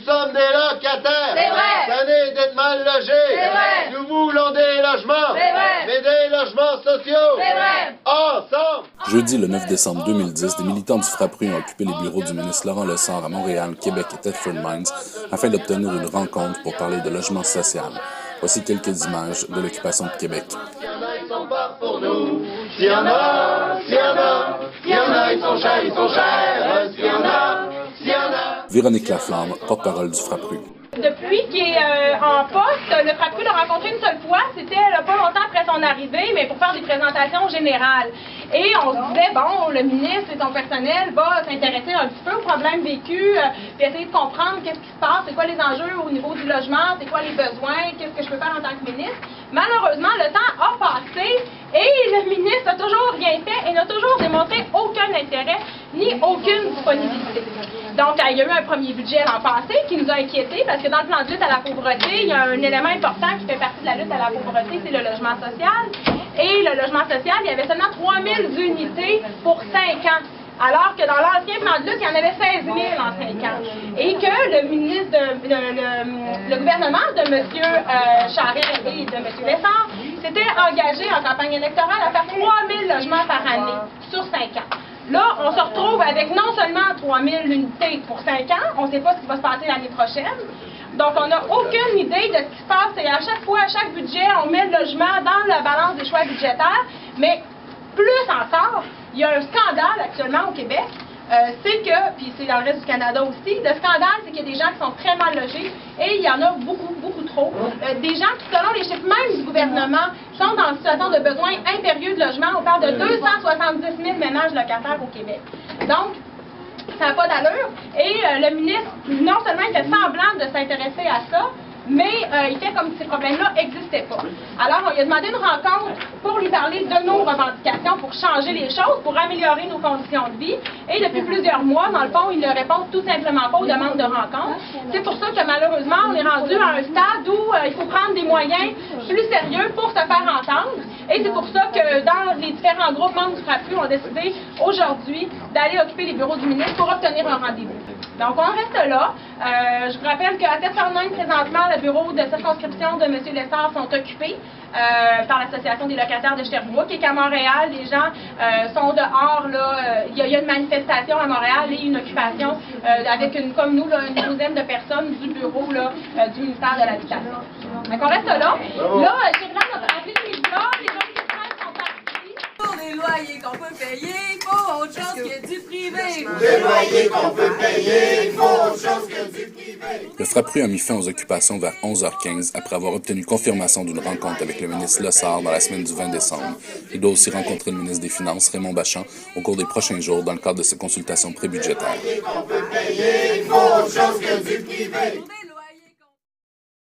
sommes des locataires. C'est vrai. Tannés d'être mal logés. C'est vrai. Nous voulons des logements. C'est vrai. Mais des logements sociaux. C'est vrai. Ensemble. Jeudi, le 9 décembre 2010, des militants du Frappru ont occupé les bureaux du ministre Laurent Lessard à Montréal, Québec et Thetford Mines afin d'obtenir une rencontre pour parler de logement social. Voici quelques images de l'occupation de Québec. S'il y en a, ils sont pas pour nous. S'il y en a, s'il y en a, s'il y en a, ils sont chers, ils sont chers. S'il y en a, s'il y en a. Véronique Laflamme, porte-parole du Frappru. Depuis qu'il est en poste, le Frappru l'a rencontré une seule fois, c'était pas longtemps après son arrivée, mais pour faire des présentations générales. Et on se disait, bon, le ministre et son personnel va s'intéresser un petit peu aux problèmes vécus, puis essayer de comprendre qu'est-ce qui se passe, c'est quoi les enjeux au niveau du logement, c'est quoi les besoins, qu'est-ce que je peux faire en tant que ministre. Malheureusement, le temps a passé et le ministre n'a toujours rien fait et n'a toujours démontré aucun intérêt ni aucune disponibilité. Donc, il y a eu un premier budget l'an passé qui nous a inquiétés parce que dans le plan de lutte à la pauvreté, il y a un élément important qui fait partie de la lutte à la pauvreté, c'est le logement social. Et le logement social, il y avait seulement 3000 unités pour 5 ans. Alors que dans l'ancien plan de lutte, il y en avait 16 000 en 5 ans. Et que le ministre, le gouvernement de M. Charest et de M. Lessard s'était engagé en campagne électorale à faire 3 000 logements par année sur 5 ans. Là, on se retrouve avec non seulement 3 000 unités pour 5 ans, on ne sait pas ce qui va se passer l'année prochaine. Donc, on n'a aucune idée de ce qui se passe. Et à chaque fois, à chaque budget, on met le logement dans la balance des choix budgétaires. Mais plus encore, il y a un scandale actuellement au Québec. C'est que, puis c'est dans le reste du Canada aussi, le scandale, c'est qu'il y a des gens qui sont très mal logés et il y en a beaucoup, beaucoup trop. Des gens qui, selon les chiffres même du gouvernement, sont dans une situation de besoin impérieux de logement. On parle de 270 000 ménages locataires au Québec. Donc, ça n'a pas d'allure. Et le ministre, non seulement il fait semblant de s'intéresser à ça, mais il fait comme si ces problèmes-là n'existaient pas. Alors, on lui a demandé une rencontre pour lui parler de nos revendications, pour changer les choses, pour améliorer nos conditions de vie. Et depuis plusieurs mois, dans le fond, il ne répond tout simplement pas aux demandes de rencontre. C'est pour ça que malheureusement, on est rendu à un stade où il faut prendre des moyens plus sérieux pour se faire entendre. Et c'est pour ça que dans les différents groupes membres du Frappru, on a décidé aujourd'hui d'aller occuper les bureaux du ministre pour obtenir un rendez-vous. Donc, on reste là. Je vous rappelle qu'à Thetford Mines, présentement, le bureau de circonscription de M. Lessard sont occupés par l'Association des locataires de Sherbrooke et qu'à Montréal, les gens sont dehors. Il y a une manifestation à Montréal et une occupation avec, comme nous, une douzaine de personnes du bureau du ministère de l'Habitation. Donc, on reste là. Là, c'est vraiment notre avis de médias. Les gens qui sont partis. Pour des loyers qu'on peut payer, il faut autre chose que du privé. Des loyers qu'on peut payer, il faut autre chose que du privé. Le Frappru a mis fin aux occupations vers 11h15 après avoir obtenu confirmation d'une rencontre avec le ministre Lessard dans la semaine du 20 décembre. Il doit aussi rencontrer le ministre des Finances, Raymond Bachand, au cours des prochains jours dans le cadre de ses consultations prébudgétaires. Des loyers qu'on peut payer, il faut autre chose que du privé.